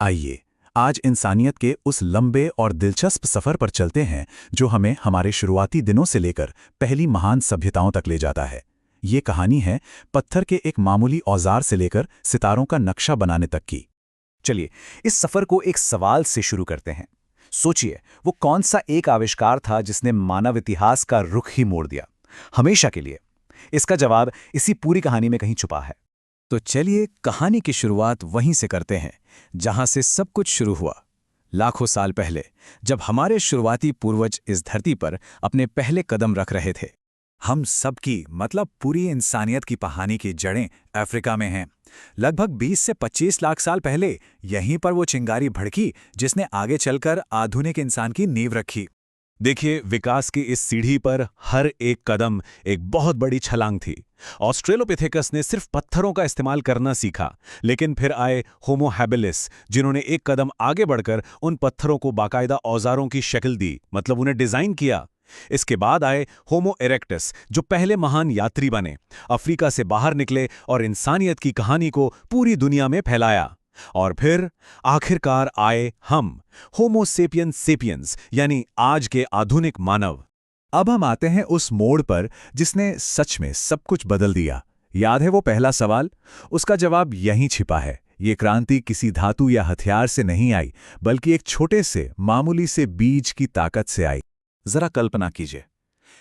आइए आज इंसानियत के उस लंबे और दिलचस्प सफर पर चलते हैं जो हमें हमारे शुरुआती दिनों से लेकर पहली महान सभ्यताओं तक ले जाता है। ये कहानी है पत्थर के एक मामूली औजार से लेकर सितारों का नक्शा बनाने तक की। चलिए, इस सफर को एक सवाल से शुरू करते हैं। सोचिए, वो कौन सा एक आविष्कार था जिसने मानव इतिहास का रुख ही मोड़ दिया, हमेशा के लिए। इसका जवाब इसी पूरी कहानी में कहीं छुपा है। तो चलिए कहानी की शुरुआत वहीं से करते हैं जहां से सब कुछ शुरू हुआ। लाखों साल पहले, जब हमारे शुरुआती पूर्वज इस धरती पर अपने पहले कदम रख रहे थे। हम सबकी मतलब पूरी इंसानियत की कहानी की जड़ें अफ्रीका में हैं। लगभग 20 से 25 लाख साल पहले यहीं पर वो चिंगारी भड़की जिसने आगे चलकर आधुनिक इंसान की नींव रखी। देखिए, विकास की इस सीढ़ी पर हर एक कदम एक बहुत बड़ी छलांग थी। ऑस्ट्रेलोपिथेकस ने सिर्फ पत्थरों का इस्तेमाल करना सीखा, लेकिन फिर आए होमो हैबिलिस, जिन्होंने एक कदम आगे बढ़कर उन पत्थरों को बाकायदा औजारों की शक्ल दी, मतलब उन्हें डिजाइन किया। इसके बाद आए होमो इरेक्टस, जो पहले महान यात्री बने, अफ्रीका से बाहर निकले और इंसानियत की कहानी को पूरी दुनिया में फैलाया। और फिर आखिरकार आए हम, होमो सेपियंस सेपियंस, यानी आज के आधुनिक मानव। अब हम आते हैं उस मोड़ पर जिसने सच में सब कुछ बदल दिया। याद है वो पहला सवाल? उसका जवाब यहीं छिपा है। ये क्रांति किसी धातु या हथियार से नहीं आई, बल्कि एक छोटे से मामूली से बीज की ताकत से आई। जरा कल्पना कीजिए,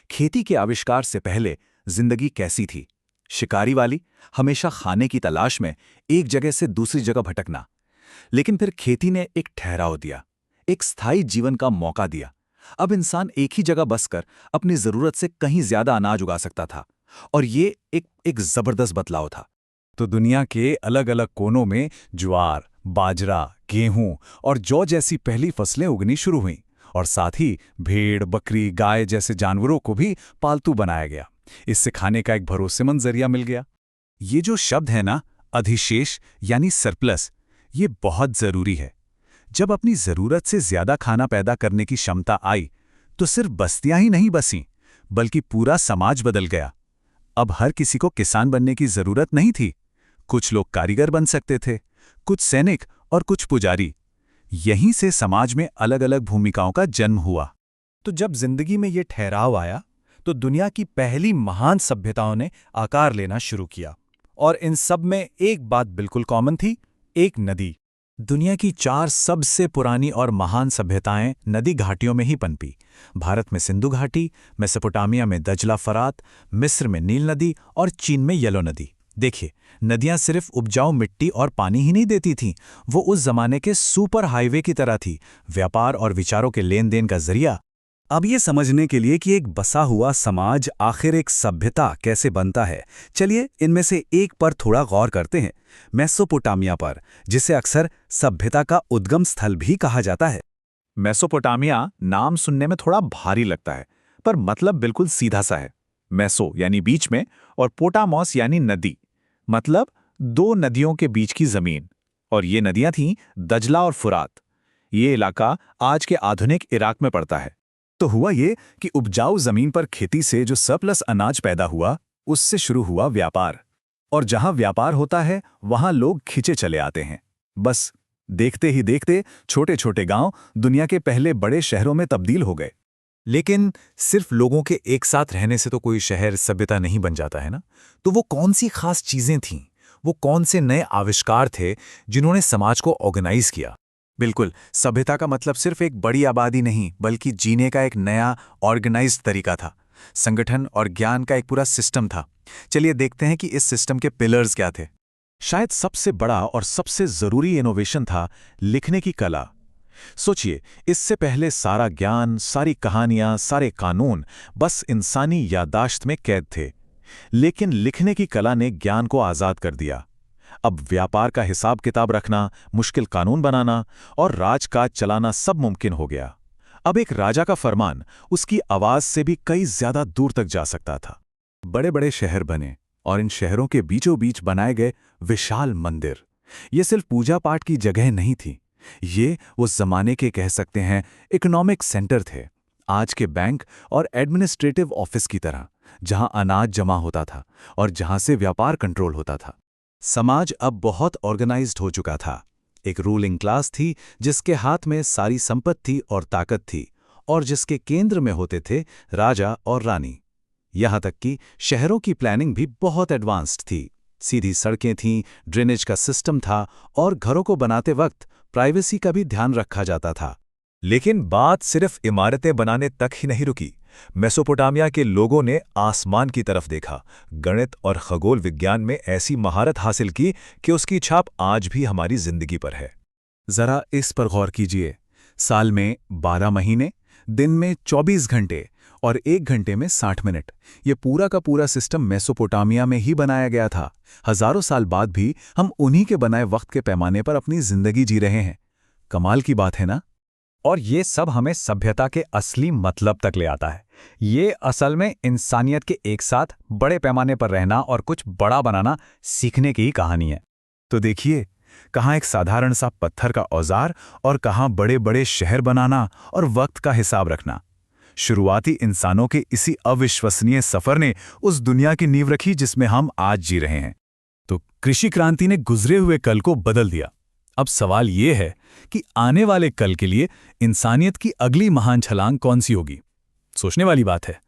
खेती के आविष्कार से पहले जिंदगी कैसी थी? शिकारी वाली, हमेशा खाने की तलाश में एक जगह से दूसरी जगह भटकना। लेकिन फिर खेती ने एक ठहराव दिया, एक स्थायी जीवन का मौका दिया। अब इंसान एक ही जगह बसकर अपनी जरूरत से कहीं ज्यादा अनाज उगा सकता था, और ये एक जबरदस्त बदलाव था। तो दुनिया के अलग अलग कोनों में ज्वार, बाजरा, गेहूं और जौ जैसी पहली फसलें उगनी शुरू हुईं, और साथ ही भेड़, बकरी, गाय जैसे जानवरों को भी पालतू बनाया गया। इससे खाने का एक भरोसेमंद जरिया मिल गया। ये जो शब्द है ना, अधिशेष यानी सरप्लस, ये बहुत जरूरी है। जब अपनी जरूरत से ज्यादा खाना पैदा करने की क्षमता आई, तो सिर्फ बस्तियां ही नहीं बसीं, बल्कि पूरा समाज बदल गया। अब हर किसी को किसान बनने की जरूरत नहीं थी। कुछ लोग कारीगर बन सकते थे, कुछ सैनिक और कुछ पुजारी। यहीं से समाज में अलग अलग भूमिकाओं का जन्म हुआ। तो जब जिंदगी में ये ठहराव आया, तो दुनिया की पहली महान सभ्यताओं ने आकार लेना शुरू किया। और इन सब में एक बात बिल्कुल कॉमन थी, एक नदी। दुनिया की 4 सबसे पुरानी और महान सभ्यताएं नदी घाटियों में ही पनपी। भारत में सिंधु घाटी, मेसोपोटामिया में दजला फरात, मिस्र में नील नदी और चीन में येलो नदी। देखिए, नदियां सिर्फ उपजाऊ मिट्टी और पानी ही नहीं देती थीं, वो उस जमाने के सुपर हाईवे की तरह थी, व्यापार और विचारों के लेन देन का जरिया। अब ये समझने के लिए कि एक बसा हुआ समाज आखिर एक सभ्यता कैसे बनता है, चलिए इनमें से एक पर थोड़ा गौर करते हैं, मेसोपोटामिया पर, जिसे अक्सर सभ्यता का उद्गम स्थल भी कहा जाता है। मेसोपोटामिया नाम सुनने में थोड़ा भारी लगता है, पर मतलब बिल्कुल सीधा सा है। मेसो यानी बीच में, और पोटामॉस यानी नदी, मतलब 2 नदियों के बीच की जमीन। और ये नदियां थीं दजला और फुरात। ये इलाका आज के आधुनिक इराक में पड़ता है। तो हुआ ये कि उपजाऊ जमीन पर खेती से जो सरप्लस अनाज पैदा हुआ, उससे शुरू हुआ व्यापार। और जहां व्यापार होता है, वहां लोग खिंचे चले आते हैं। बस देखते ही देखते छोटे छोटे गांव दुनिया के पहले बड़े शहरों में तब्दील हो गए। लेकिन सिर्फ लोगों के एक साथ रहने से तो कोई शहर सभ्यता नहीं बन जाता है ना। तो वो कौन सी खास चीजें थीं, वो कौन से नए आविष्कार थे जिन्होंने समाज को ऑर्गेनाइज किया? बिल्कुल, सभ्यता का मतलब सिर्फ एक बड़ी आबादी नहीं, बल्कि जीने का एक नया ऑर्गेनाइज्ड तरीका था। संगठन और ज्ञान का एक पूरा सिस्टम था। चलिए देखते हैं कि इस सिस्टम के पिलर्स क्या थे। शायद सबसे बड़ा और सबसे जरूरी इनोवेशन था लिखने की कला। सोचिए, इससे पहले सारा ज्ञान, सारी कहानियां, सारे कानून बस इंसानी याददाश्त में कैद थे। लेकिन लिखने की कला ने ज्ञान को आजाद कर दिया। अब व्यापार का हिसाब किताब रखना, मुश्किल कानून बनाना और राजकाज चलाना सब मुमकिन हो गया। अब एक राजा का फरमान उसकी आवाज से भी कई ज्यादा दूर तक जा सकता था। बड़े बड़े शहर बने, और इन शहरों के बीचों बीच बनाए गए विशाल मंदिर। ये सिर्फ पूजा पाठ की जगह नहीं थी, ये उस जमाने के कह सकते हैं इकोनॉमिक सेंटर थे। आज के बैंक और एडमिनिस्ट्रेटिव ऑफिस की तरह, जहां अनाज जमा होता था और जहां से व्यापार कंट्रोल होता था। समाज अब बहुत ऑर्गेनाइज्ड हो चुका था। एक रूलिंग क्लास थी जिसके हाथ में सारी संपत्ति और ताकत थी, और जिसके केंद्र में होते थे राजा और रानी। यहाँ तक कि शहरों की प्लानिंग भी बहुत एडवांस्ड थी। सीधी सड़कें थीं, ड्रेनेज का सिस्टम था, और घरों को बनाते वक्त प्राइवेसी का भी ध्यान रखा जाता था। लेकिन बात सिर्फ इमारतें बनाने तक ही नहीं रुकी। मेसोपोटामिया के लोगों ने आसमान की तरफ देखा, गणित और खगोल विज्ञान में ऐसी महारत हासिल की कि उसकी छाप आज भी हमारी जिंदगी पर है। जरा इस पर गौर कीजिए। साल में 12 महीने, दिन में 24 घंटे और 1 घंटे में 60 मिनट। ये पूरा का पूरा सिस्टम मेसोपोटामिया में ही बनाया गया था। हजारों साल बाद भी हम उन्हीं के बनाए वक्त के पैमाने पर अपनी जिंदगी जी रहे हैं। कमाल की बात है ना? और ये सब हमें सभ्यता के असली मतलब तक ले आता है। ये असल में इंसानियत के एक साथ बड़े पैमाने पर रहना और कुछ बड़ा बनाना सीखने की ही कहानी है। तो देखिए, कहाँ एक साधारण सा पत्थर का औजार और कहाँ बड़े बड़े शहर बनाना और वक्त का हिसाब रखना। शुरुआती इंसानों के इसी अविश्वसनीय सफर ने उस दुनिया की नींव रखी जिसमें हम आज जी रहे हैं। तो कृषि क्रांति ने गुजरे हुए कल को बदल दिया। अब सवाल ये है कि आने वाले कल के लिए इंसानियत की अगली महान छलांग कौन सी होगी? सोचने वाली बात है।